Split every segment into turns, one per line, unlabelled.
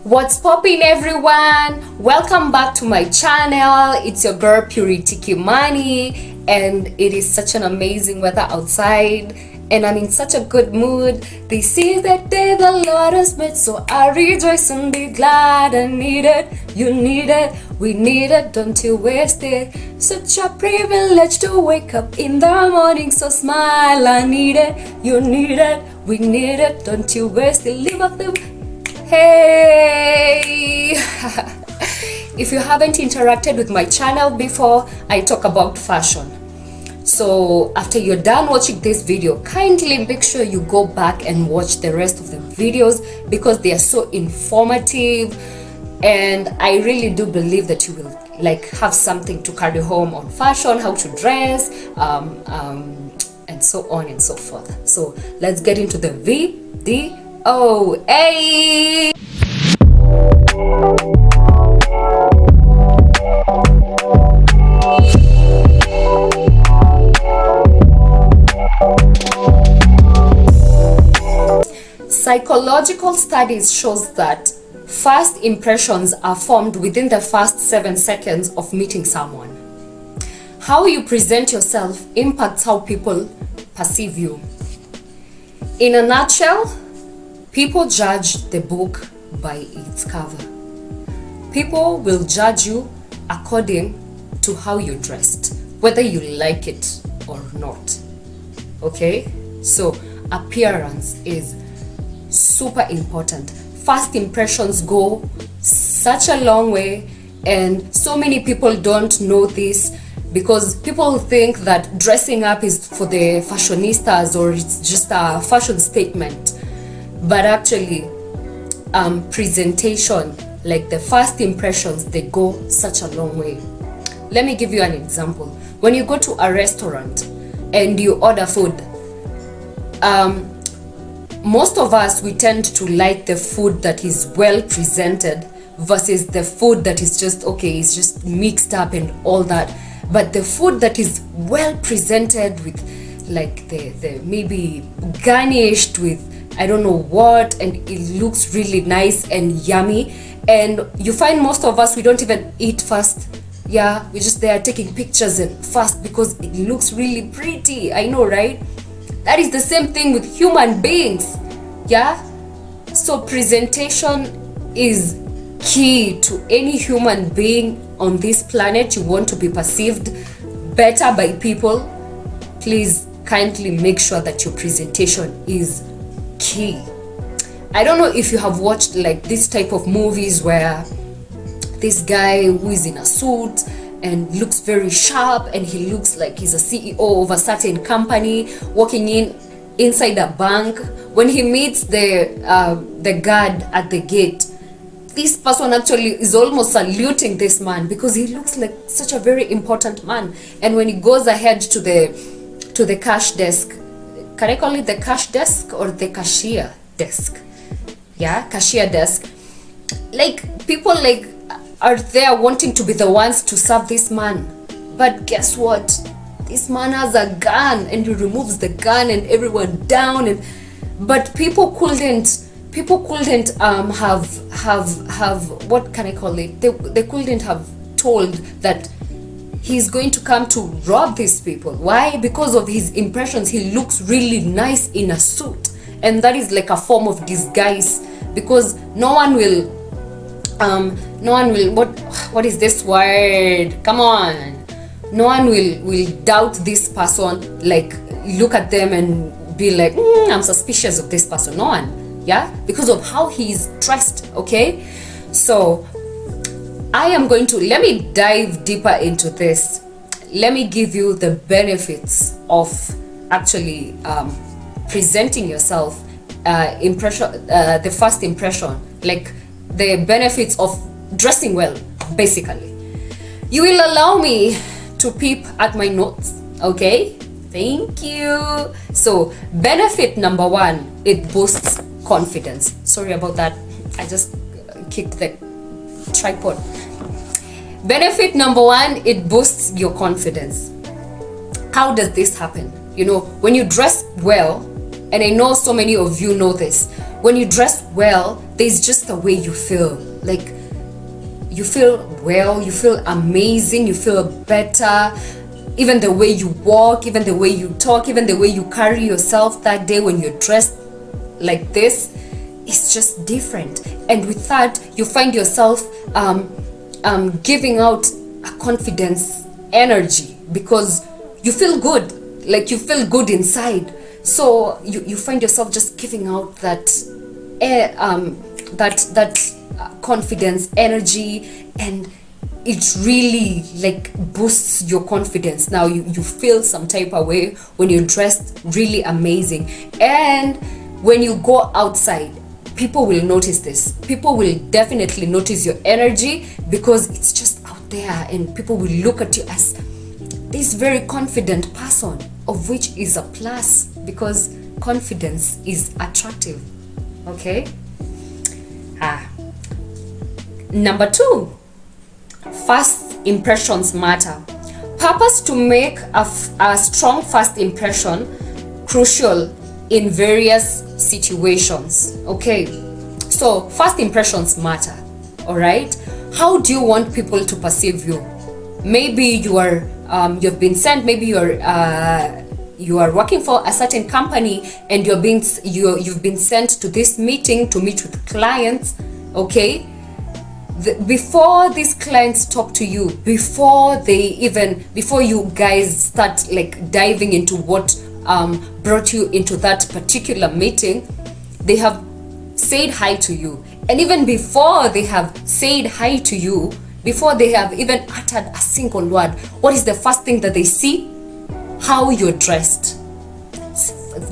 What's popping, everyone? Welcome back to my channel. It's your girl Purity Kimani, and it is such an amazing weather outside and I'm in such a good mood. This is the day the Lord has made, so I rejoice and be glad. I need it, you need it, we need it, don't you waste it. Such a privilege to wake up in the morning, so smile. I need it, you need it, we need it, don't you waste it. Live up the Hey! If you haven't interacted with my channel before, I talk about fashion. So after you're done watching this video, kindly make sure you go back and watch the rest of the videos because they are so informative, and I really do believe that you will have something to carry home on fashion, how to dress, and so on and so forth. So let's get into the video. Hey! Psychological studies shows that first impressions are formed within the first 7 seconds of meeting someone. How you present yourself impacts how people perceive you. In a nutshell, people judge the book by its cover. People will judge you according to how you're dressed, whether you like it or not. Okay? So appearance is super important. First impressions go such a long way, and so many people don't know this because people think that dressing up is for the fashionistas or it's just a fashion statement. But actually, presentation, like the first impressions, they go such a long way. Let me give you an example. When you go to a restaurant and you order food, most of us, we tend to like the food that is well presented versus the food that is just okay, it's just mixed up and all that. But the food that is well presented with like the maybe garnished with I don't know what, and it looks really nice and yummy, and you find most of us, we don't even eat first. Yeah, we're just there taking pictures and fast because it looks really pretty. I know, right? That is the same thing with human beings. Yeah, so presentation is key to any human being on this planet. You want to be perceived better by people, please kindly make sure that your presentation is key. I don't know if you have watched like this type of movies where this guy who is in a suit and looks very sharp and he looks like he's a CEO of a certain company walking inside a bank. When he meets the guard at the gate, this person actually is almost saluting this man because he looks like such a very important man. And when he goes ahead to the cash desk, can I call it the cash desk or the cashier desk? Yeah, cashier desk. Like people like are there wanting to be the ones to serve this man. But guess what? This man has a gun and he removes the gun and everyone down, but people couldn't have what can I call it? They couldn't have told that he's going to come to rob these people. Why? Because of his impressions. He looks really nice in a suit, and that is like a form of disguise because no one will what is this word? Come on. No one will doubt this person, like look at them and be like, I'm suspicious of this person. No one. Yeah, because of how he's dressed. Okay, so I am going to let me dive deeper into this. Let me give you the benefits of actually presenting yourself, the first impression, like the benefits of dressing well. Basically, you will allow me to peep at my notes. Okay, thank you. So benefit number 1, it boosts confidence. Sorry about that, I just kicked the tripod. Benefit number 1, it boosts your confidence. How does this happen? You know, when you dress well, and I know so many of you know this, when you dress well, there's just a way you feel. Like, you feel well, you feel amazing, you feel better. Even the way you walk, even the way you talk, even the way you carry yourself that day when you're dressed like this, it's just different. And with that, you find yourself giving out a confidence energy, because you feel good, like you feel good inside. So you find yourself just giving out that confidence energy, and it really like boosts your confidence. Now you feel some type of way when you're dressed really amazing. And when you go outside, people will notice this. People will definitely notice your energy, because it's just out there, and people will look at you as this very confident person, of which is a plus, because confidence is attractive. Okay. Number 2, first impressions matter. Purpose to make a strong first impression crucial in various situations. Okay, so first impressions matter. All right, how do you want people to perceive you? Maybe you are you've been sent, maybe you are working for a certain company, and you've been sent to this meeting to meet with clients. Okay, before these clients talk to you, before you guys start like diving into what brought you into that particular meeting, they have said hi to you. And even before they have said hi to you, before they have even uttered a single word, what is the first thing that they see? How you're dressed.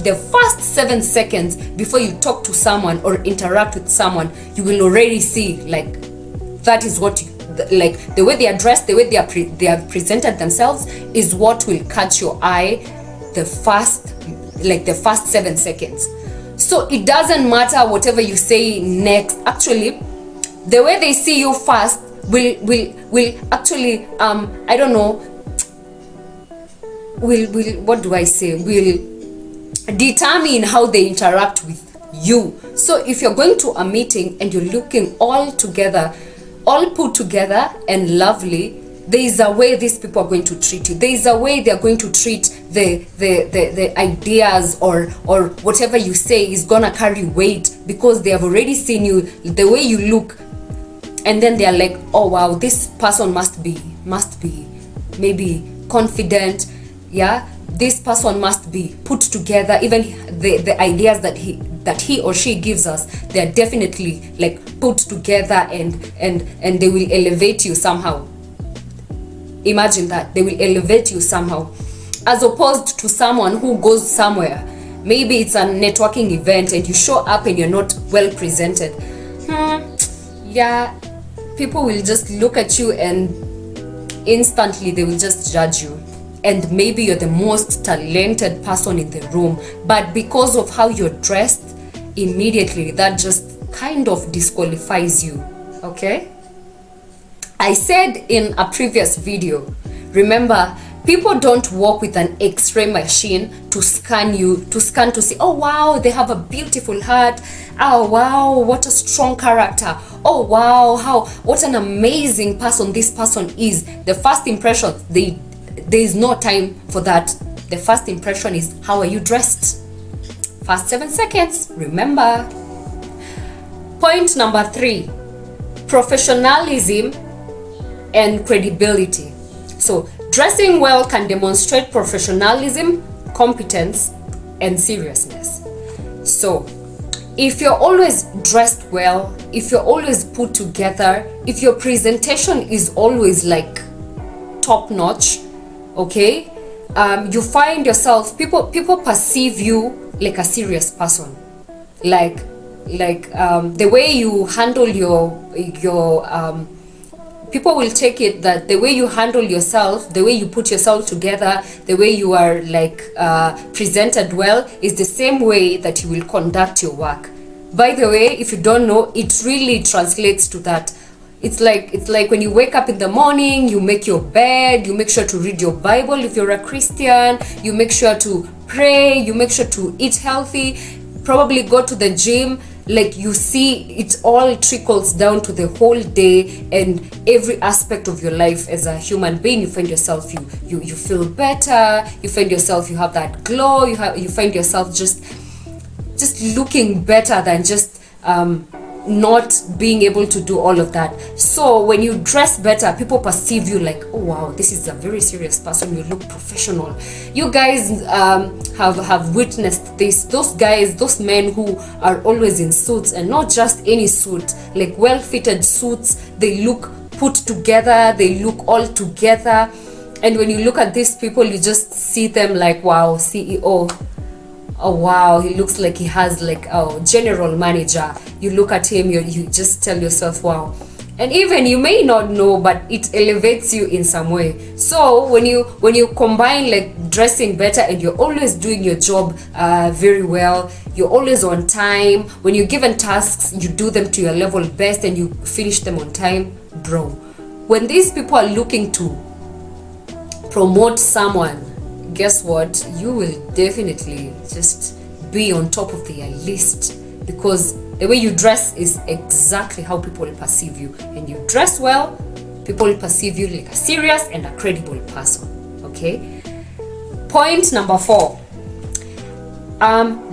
The first 7 seconds before you talk to someone or interact with someone, you will already see, like, that is what like the way they are dressed, the way they have presented themselves is what will catch your eye the first 7 seconds. So it doesn't matter whatever you say next. Actually, the way they see you first will actually I don't know, will what do I say, will determine how they interact with you. So if you're going to a meeting and you're looking all together, all put together and lovely, there is a way these people are going to treat you. There is a way they are going to treat the ideas or whatever you say is gonna carry weight, because they have already seen you, the way you look, and then they are like, oh wow, this person must be maybe confident. Yeah, this person must be put together. Even the ideas that he or she gives us, they are definitely like put together, and they will elevate you somehow. Imagine that, they will elevate you somehow, as opposed to someone who goes somewhere, maybe it's a networking event, and you show up and you're not well presented. Yeah, people will just look at you and instantly they will just judge you. And maybe you're the most talented person in the room, but because of how you're dressed, immediately that just kind of disqualifies you. Okay, I said in a previous video, remember, people don't walk with an X-ray machine to scan you, to see, oh wow, they have a beautiful heart, oh wow, what a strong character, oh wow, what an amazing person this person is. The first impression, there is no time for that. The first impression is, how are you dressed? First 7 seconds, remember. Point number 3, professionalism and credibility. So dressing well can demonstrate professionalism, competence, and seriousness. So if you're always dressed well, if you're always put together, if your presentation is always like top notch, okay, you find yourself, people perceive you like a serious person, like the way you handle your people will take it that the way you handle yourself, the way you put yourself together, the way you are like presented well, is the same way that you will conduct your work. By the way, if you don't know, it really translates to that. It's like when you wake up in the morning, you make your bed, you make sure to read your Bible if you're a Christian, you make sure to pray, you make sure to eat healthy, probably go to the gym. like you see it all trickles down to the whole day and every aspect of your life. As a human being, you find yourself, you feel better, you find yourself, you have that glow, you find yourself just looking better than just not being able to do all of that. So when you dress better, people perceive you like, oh wow, this is a very serious person, you look professional. You guys have witnessed this. Those men who are always in suits, and not just any suit, like well-fitted suits. They look put together, they look all together, and when you look at these people, you just see them like, wow, CEO. Oh wow, he looks like he has like a general manager. You look at him, you just tell yourself, wow. And even you may not know, but it elevates you in some way. So when you combine like dressing better and you're always doing your job very well, you're always on time. When you're given tasks, you do them to your level best and you finish them on time, bro. When these people are looking to promote someone, guess what? You will definitely just be on top of their list, because the way you dress is exactly how people perceive you. And you dress well, people perceive you like a serious and a credible person. Okay? Point number 4.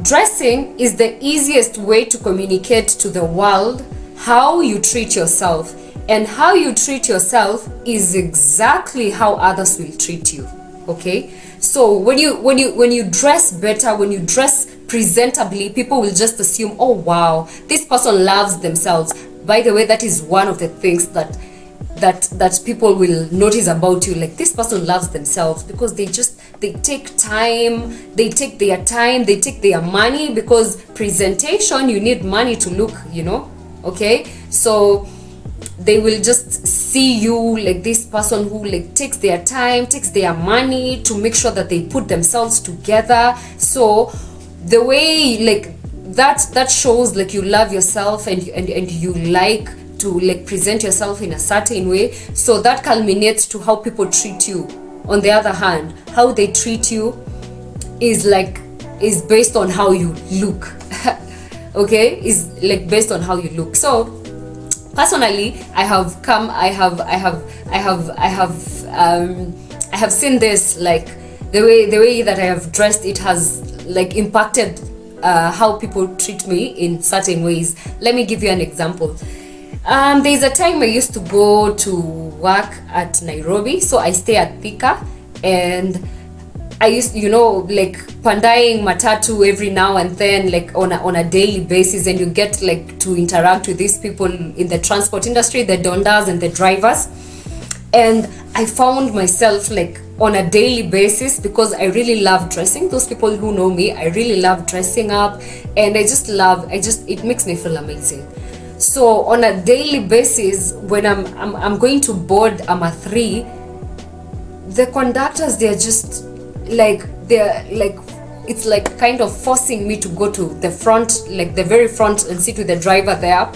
Dressing is the easiest way to communicate to the world how you treat yourself. And how you treat yourself is exactly how others will treat you. Okay? So when you dress better, when you dress presentably, people will just assume, oh wow, this person loves themselves. By the way, that is one of the things that people will notice about you. Like, this person loves themselves because they take time, they take their money, because presentation, you need money to look, okay? So they will just see you like this person who like takes their time, takes their money to make sure that they put themselves together. So the way like that shows like you love yourself and you like to like present yourself in a certain way. So that culminates to how people treat you. On the other hand, how they treat you is based on how you look. Okay, is like based on how you look. So personally, I have seen this, like the way that I have dressed, it has like impacted how people treat me in certain ways. Let me give you an example. There's a time I used to go to work at Nairobi, so I stay at Thika, and I used, like pandaing matatu every now and then, like on a daily basis, and you get like to interact with these people in the transport industry, the dondas and the drivers. And I found myself like on a daily basis, because I really love dressing. Those people who know me, I really love dressing up, and it makes me feel amazing. So on a daily basis, when I'm going to board AMA3, the conductors, they're like it's like kind of forcing me to go to the front, like the very front, and sit with the driver there.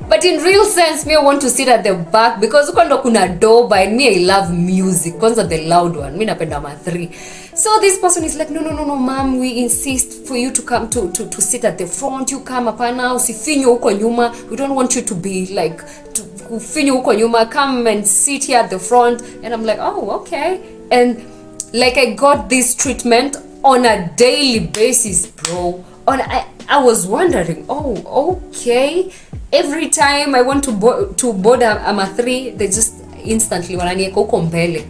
But in real sense, me I want to sit at the back, because uko ndo kuna doba, and me I love music, kwanza the loud one. Me napenda AMA3. So this person is like, no ma'am, we insist for you to come to sit at the front. You come hapana, usifinyo huko nyuma. We don't want you to be like to ufinyo huko nyuma. Come and sit here at the front. And I'm like, oh, okay. And like I got this treatment on a daily basis, bro. I was wondering, oh, okay. Every time I want to board AMA3, they just instantly wananieka huko mbele.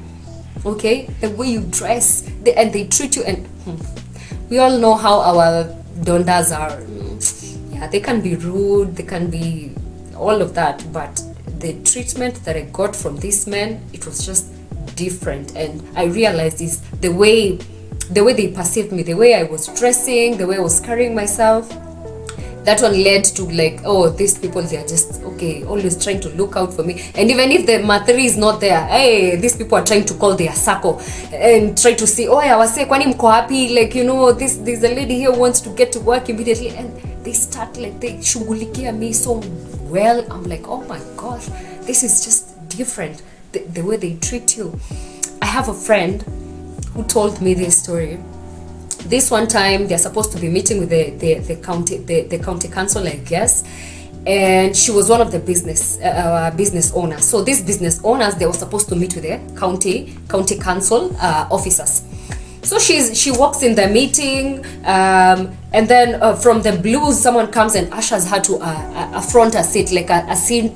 Okay, the way you dress, and they treat you, and we all know how our dondas are. Yeah, they can be rude, they can be all of that, but the treatment that I got from these men, it was just different. And I realized is the way they perceived me, the way I was dressing, the way I was carrying myself. That one led to like, oh, these people, they are just okay, always trying to look out for me. And even if the AMA3 is not there, hey, these people are trying to call their circle and try to see, oh, I was saying, kwani mko happy, like, there's a lady here who wants to get to work immediately, and they start like, they shughulikia me so well. I'm like, oh my gosh, this is just different, the way they treat you. I have a friend who told me this story. this one time they're supposed to be meeting with the county council, I guess, and she was one of the business owners. So these business owners, they were supposed to meet with the county council officers. So she walks in the meeting, and then from the blues, someone comes and ushers her to a front seat, like a seat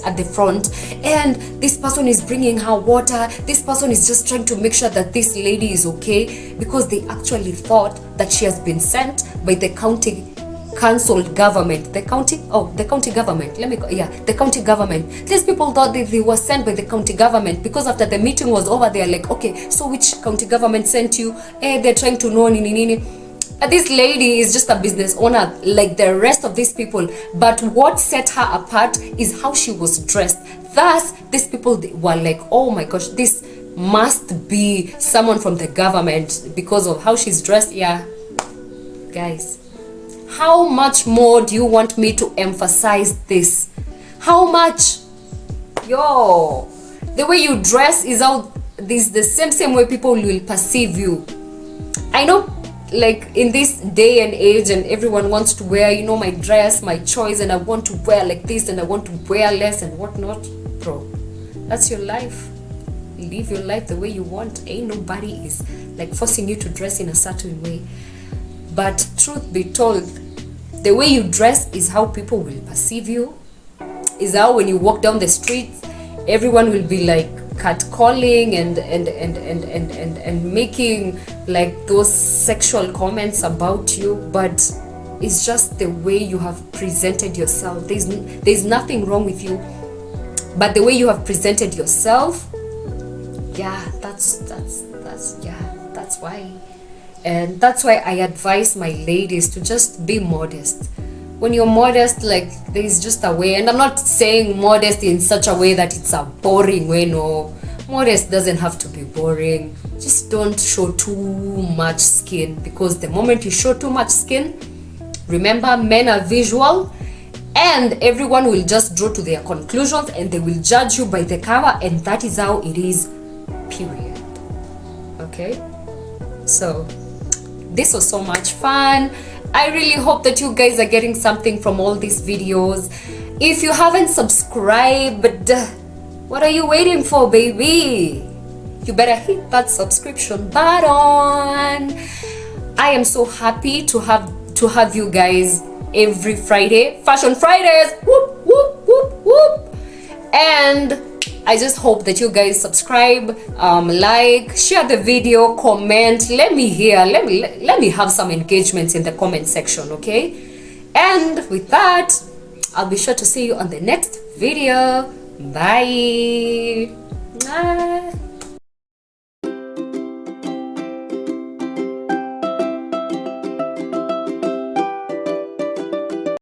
at the front. And this person is bringing her water. This person is just trying to make sure that this lady is okay, because they actually thought that she has been sent by the county council government, the county government. The county government. These people thought that they were sent by the county government, because after the meeting was over, they're like, okay, so which county government sent you? They're trying to know nini. This lady is just a business owner like the rest of these people, but what set her apart is how she was dressed. Thus, these people were like, oh my gosh, this must be someone from the government because of how she's dressed. Yeah, guys, how much more do you want me to emphasize this? How much? Yo, the way you dress is out this the same way people will perceive you. I know, like in this day and age, and everyone wants to wear, you know, my dress, my choice, and I want to wear like this and I want to wear less and whatnot. Bro, that's your life. Live your life the way you want. Ain't nobody is like forcing you to dress in a certain way. But truth be told, the way you dress is how people will perceive you. Is how when you walk down the street, everyone will be like catcalling and making like those sexual comments about you. But it's just the way you have presented yourself. There's nothing wrong with you, but the way you have presented yourself, yeah, that's why. And that's why I advise my ladies to just be modest. When you're modest, like, there's just a way, and I'm not saying modest in such a way that it's a boring way, no. Modest doesn't have to be boring. Just don't show too much skin, because the moment you show too much skin, remember, men are visual, and everyone will just draw to their conclusions, and they will judge you by the cover, and that is how it is, period. Okay? So this was so much fun. I really hope that you guys are getting something from all these videos. If you haven't subscribed, what are you waiting for, baby? You better hit that subscription button. I am so happy to have you guys every Friday. Fashion Fridays. Whoop, whoop, whoop, whoop. And I just hope that you guys subscribe, like, share the video, comment. Let me hear. Let me have some engagements in the comment section, okay? And with that, I'll be sure to see you on the next video. Bye.